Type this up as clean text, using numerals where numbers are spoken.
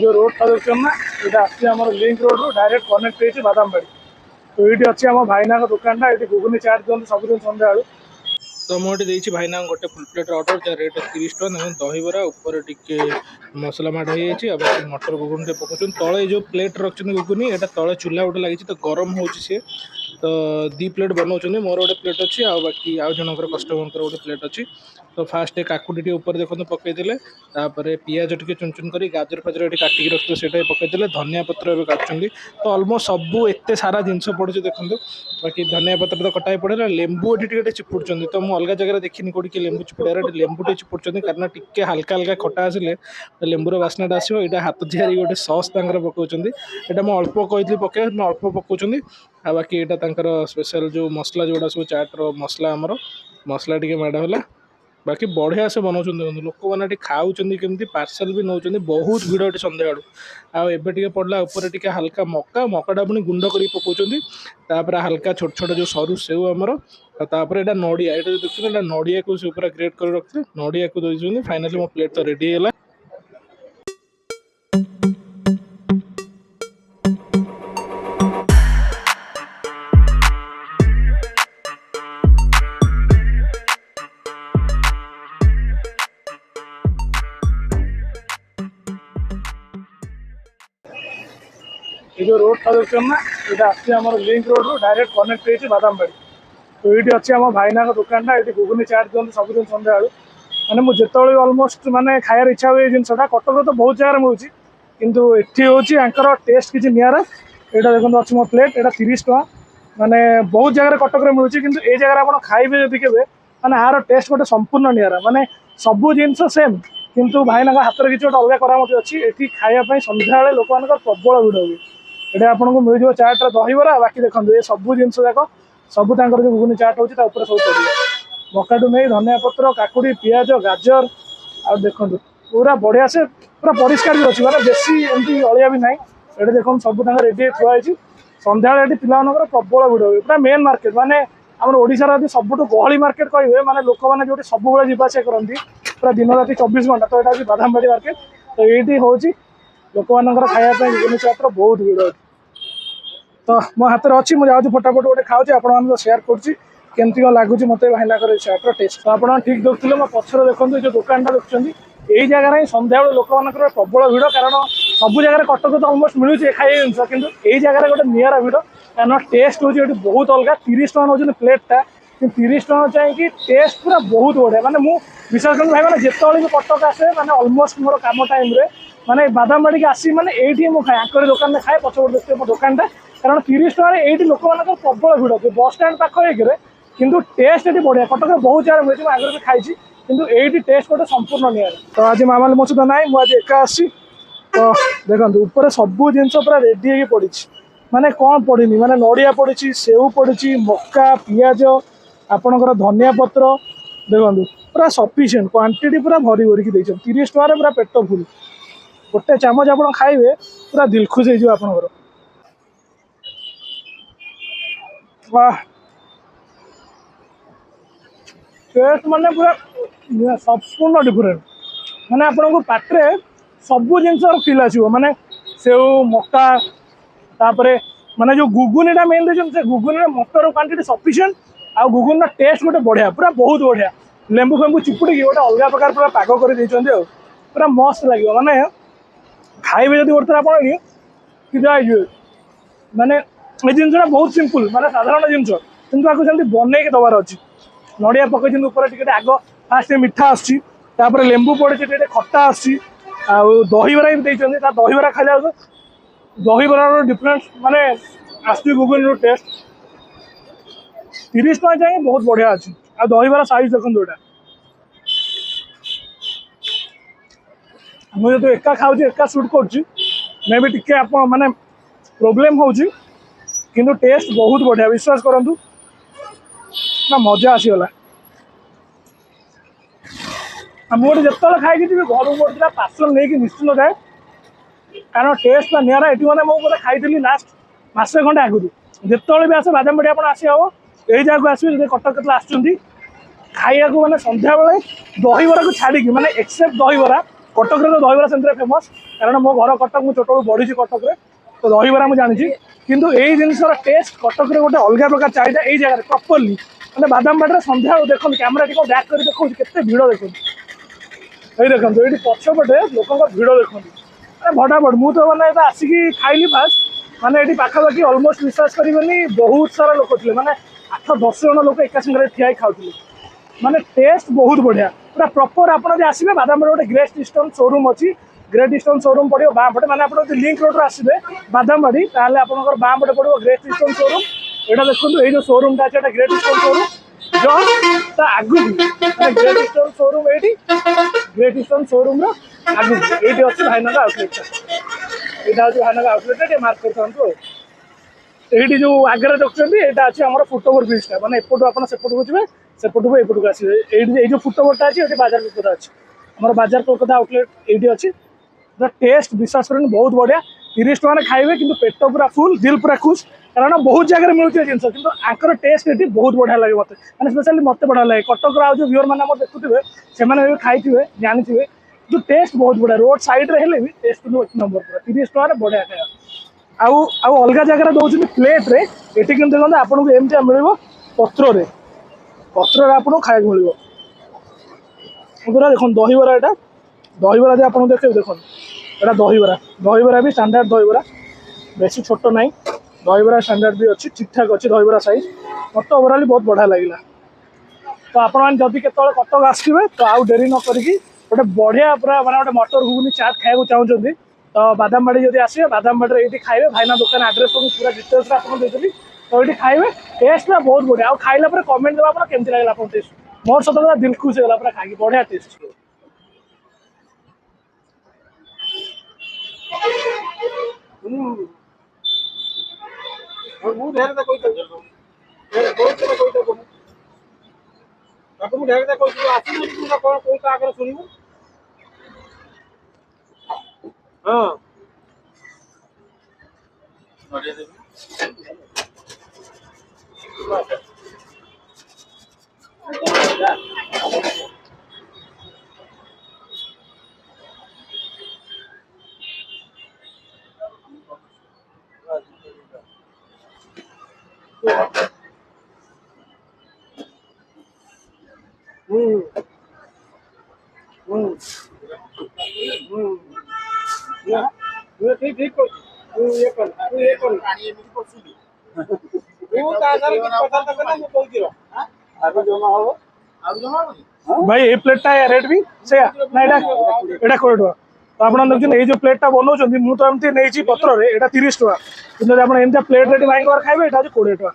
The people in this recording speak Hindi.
जो रोडटा देखते ना ये आम लिंक रोड रू डायरेक्ट कनेक्ट होती बादामबाड़ी। तो ये अच्छी आम भाईना दुकानटा ये घुगुनी चाट दिखाते सबुदिन सन्ध्या बेलू। तो मुझे भाईना गोटे फुल प्लेट ऑर्डर जहाँ रेट 30 टका दहीबरा ऊपर टिके मसला माड़ हो मटर घुगुनी पकाउन तले जो प्लेट रखते घुगुनी यहाँ तले चूल्हा गोटे लगी तो गरम हो तो 2 प्लेट बनाऊँ मोर गोटे प्लेट अच्छी आ बाकी आउ जनकर कस्टमर गोटे प्लेट अच्छी। तो फास्ट काकुड़ी ऊपर देखते पकईदे पियाज टे चुन चुन कर गाजर फाजर ये काटिक रखते से पकईदे धनिया पत्र काटुँच तो अलमोस्ट सबू एत सारा जिनस पड़े देखो बाकी धनिया पत्र तो कटा पड़े लेंबू ये चिपुड़ तो मुझे अलग जगह देखनी कौटी लेंबू चिपुड़ार लेंबू टे चिपुड़ कारण टिके हल्का हल्का खटा आसिले लेंबूर बास्नाटा आसो यहाँ हाथ तिहारी गोटे सस पकाउं यहाँ मुझे अल्प कही पकड़ अल्प पकाउं आ बाकी यहाँ स्पेशल जो मसला जोड़ा सब चाट्र मसला आमर मसला टी माड़ बाकी बढ़िया से बनाऊँ देखो लोक मैंने खाऊँ केमती पार्सल भी नौ बहुत भिड़ ये सन्ध्या आए पड़ा ऊपर टे हल्का मका मकाटा पुणी गुंड कर पकाउं हल्का छोट छोट जो सरू सेव आमर यहाँ नड़िया ये देखते नड़िया को पूरा ग्रेट कर रखते नड़िया को देते फाइनाली मो प्लेट तो रेडी है। ये जो रोडटा देखते ना ये आम लिंक रोड रू डायरेक्ट कनेक्ट होती बादामबाड़ी। तो ये अच्छी आम भाईना दुकानटा ये घुगुनी चाट दिखाते सबुदिन सन्ध्या बेलू मैंने मुझे अलमोस्ट मानने खायार इच्छा हुए जिनसा कटक तो बहुत जगह मिलूँ किंतु एटी हूँ टेस्ट किसी निरा यहाँ देखो अच्छी मो प्लेट यहाँ 30 टका माने बहुत जगह कटक मिलूँ किंतु ये जगह आप खाइबे जब के माने यार टेस्ट गोटे संपूर्ण निरा माने सबू जिनस सेम किंतु भाईना हाथ में किसी गोटे अलग करामती अच्छी ये खायापी सन्ध्या बेले लोक मान प्रबल भिड़ हुए ये आपको मिल चाट्र दहीबरा बाकी देखो ये सबू जिनस जाक सबू जो घुगुनी चाट होती सब पड़े मकाटू नहीं धनिया पत्र काकुड़ी पियाज गाजर आ देखो पूरा बढ़िया से पूरा परिष्कार भी अच्छी माना बेसी एमती अलिया भी ना ये देखो सब रेडी थुआई सन्ध्या ये पिला प्रबल भिड़ हुए पूरा मेन मार्केट माने आम ओडार सबुठ गहली मार्केट कहे माने लोक मैंने जो सब जावास करती पूरा दिन राति 24 घंटा तो यहाँ बादामबाड़ी मार्केट तो ये हूँ लोक मान खायापी घुगुनी चाट्र बहुत भिड़ अच्छी। तो मो हाथ में अच्छी मुझे फटाफट गोटे खाऊँ आप सेयार करमती कौन लगुच मत भाईना चाट्र टेस्ट तो आप ठीक देखते मो पचर देखो जो दुकानटा देखते यही जगह ही सन्ध्या लोक मान प्रबल भिड़ कारण सब जगह कटक तो अलमोस्ट मिलूँ खाई जिन कि यही जगह गोटे निरा भिड़ कारण टेस्ट हूँ बहुत अलग 30 टका नौ प्लेटा 30 टका चाहिए टेस्ट पूरा बहुत बढ़िया माने विश्वास कर भाई मैंने जिते भी कटक आसे मैंने अलमोस्ट मोर कम टाइम माने बादामबाड़ी की आसी मैंने ये मुझे आंकर दुकान में खाए पचपट देखते मो दुकानटा कारण 30 टका ये लोक मान प्रबल भिड़ अच्छे बस स्टाण पाख किंतु टेस्ट ये बढ़िया कटक बहुत जगह मिलती आगे भी खाई किंतु ये टेस्ट गोटे संपूर्ण निरा। तो आज मामा मो सहित ना मुझे एका आसी तो देखो ऊपर सबू जिनस पूरा रेडी हो पड़ी माने कौन पड़ी माने नड़िया पड़ी सेव पड़ी मका पियाज आपणकर धनिया पत्र देखो पूरा सफिसीयंट क्वांटिटी पूरा भरी भरिकी 30 टकर पूरा पेट फुल गोटे चामच आप खाइबे पूरा दिल खुश हो आपणकर वाह टेस्ट माने पूरा संपूर्ण डिफरेंट माने आपन को पाट्रे सबू जिनस फिल आसो माने सेव मका तापरे माने जो घुगुनीटा मेन देखते से घुगुनी मटर क्वांटिटी सफिसीयंट आ घुगुनी टेस्ट गोटे बढ़िया पूरा बहुत बढ़िया लेंबू फेंबू चिपुड़ी गोटे अलग प्रकार पूरा पाग कर पूरा मस्त लगे माने खाइबे जब गोटे आप माने ये जिनसा बहुत सिंपल माने साधारण जिनस किंतु आपको सेमती बनई दबार अच्छी नड़िया पकई ऊपर टिके आग फास्ट मीठा आसपर लेंबू पड़े खट्टा आहीबरा भी देते दहीबरा खाइला दहीबरार डिफरेन्स माने आसुची घुगुनी टेस्ट 30 टका चाहिए बहुत बढ़िया अच्छी आ दहीबरा साइज देखो यहाँ मुझे तो एका खाऊँ एका सुट कर मे भी टिके आप माने प्रोब्लेम हो किंतु टेस्ट बहुत बढ़िया विश्वास करूँ ना मजा आसीगला मुझे जिते खाई घर मोटा पार्सल नहीं निश्चिंत जाए कारण टेस्ट निरा ये मैंने मुझे खाई लास्ट मसे खंडे आगुरी जिते भी आसे बादामबाड़ी आप आसी हम यही जगह आसवे कटक आसुँच खाइया मैंने सन्ध्या बेले दहीबरा को छाड़ी मैंने एक्सेप्ट दहीबरा कटक दहीबरा से फेमस कारण मो घर कटक मुझे छोट बढ़ी कटक तो दहीबरा मुझे जानी किंतु यही जिनसर टेस्ट कटक गोटे अलग प्रकार चाहिए यही जगह प्रॉपर्ली मैंने बादामबाड़ी सन्ध्या देखो कैमेरा टी बैक कर देखो केते भिड़ देखो ये देखो ये पछपटे लोक भिड़ देखो अरे भटाभट मुझे मैंने आसिकी खाइली फास्ट मैंने ये पाखापाखि अलमोस्ट विश्वास करेंगे बहुत सारा लोक थे मैंने 8-10 जन लोक एका सागर ठिया खाऊे माने टेस्ट बहुत बढ़िया पूरा प्रॉपर आपड़ आसवे बादामबाड़ी गोटे ग्रेट ईस्टर्न शोरूम अच्छी ग्रेट ईस्टर्न शोरूम पड़ो बाँ पटे मैंने आप लिंक रोड आसवे बादामबाड़ी ताल आप बाँ पटे पड़ो ग्रेट ईस्टर्न शोरूम यहाँ देखो ये जो शोरूम अच्छे ग्रेट ईस्टर्न शोरूम जस्ट आगु ग्रेट ईस्टर्न शोरूम ये ग्रेट ईस्टर्न शोरूम आगु ये अच्छे भाईनाग आउटलेट यहाँ हूँ भाईनाग आउटलेट मार्क कर ये जो आगे देखते यहाँ अच्छे आम फुटओवर ब्रिजटा मैंने एपटू आप सेपटू जी सेपटू एपटू आसवे ये जो फुटओवरटा अच्छे ये बाजार कोलकाता अच्छे आम बाजार कोलकाता आउटलेट ये अच्छे टेस्ट विश्वास करें बहुत बढ़िया 30 टकर खाइबे कि पेट पूरा फुल दिल पूरा खुश कारण बहुत जगह मिलूँ जिनस कि आंकर टेस्ट ये बहुत बढ़िया लगे मत मैंने स्पेशली मत बढ़िया लगे कटक जो व्यूअर मैंने देखुए से खाई जानी जो टेस्ट बहुत बढ़िया रोड साइड रे भी टेस्ट एक नंबर पूरा 30 टकर बढ़िया खाया आउ अलग जगह दौरान प्लेट रे ये देखते आपको एमती मिल पत्र आपको खाया मिल देखो दहीबरा यहाँ दहीबरा जो आपको देखे देखो यहाँ दहीबरा भी स्टैंडर्ड दहीबरा बेसी छोट ना दहीबरा स्टैंडर्ड भी अच्छी ठीक ठाक अच्छी दहीबरा साइज मत ओवराली बहुत बढ़िया लगे तो आपड़ी केत कटक आसवे तो आउ डेरी न करी गोटे बढ़िया पूरा मैंने गोटे मटर घुगुनी चाट खाया चाहते तो बादामबाड़ी जब आसवे बादामबाड़ी ये खाइबे भाईना दुकान आड्रेस को पूरा डिटेल्स आपको देती तो ये खाइबे टेस्ट ना बहुत बढ़िया और खाइला कमेंट देवा आप केमती लगे आप टेस्ट मोर सत पूरा दिल खुश होगा पूरा खाई बढ़िया टेस्ट ठीक ठीक ये कर भाई ये प्लेटा रेट भी से ना एटा 20 टका तो आप देखते ये जो प्लेटा बनाऊँ मुझे तो एमती नहीं पत्र 30 टका कि एमती प्लेट रेट भाई खाइबे 20 टका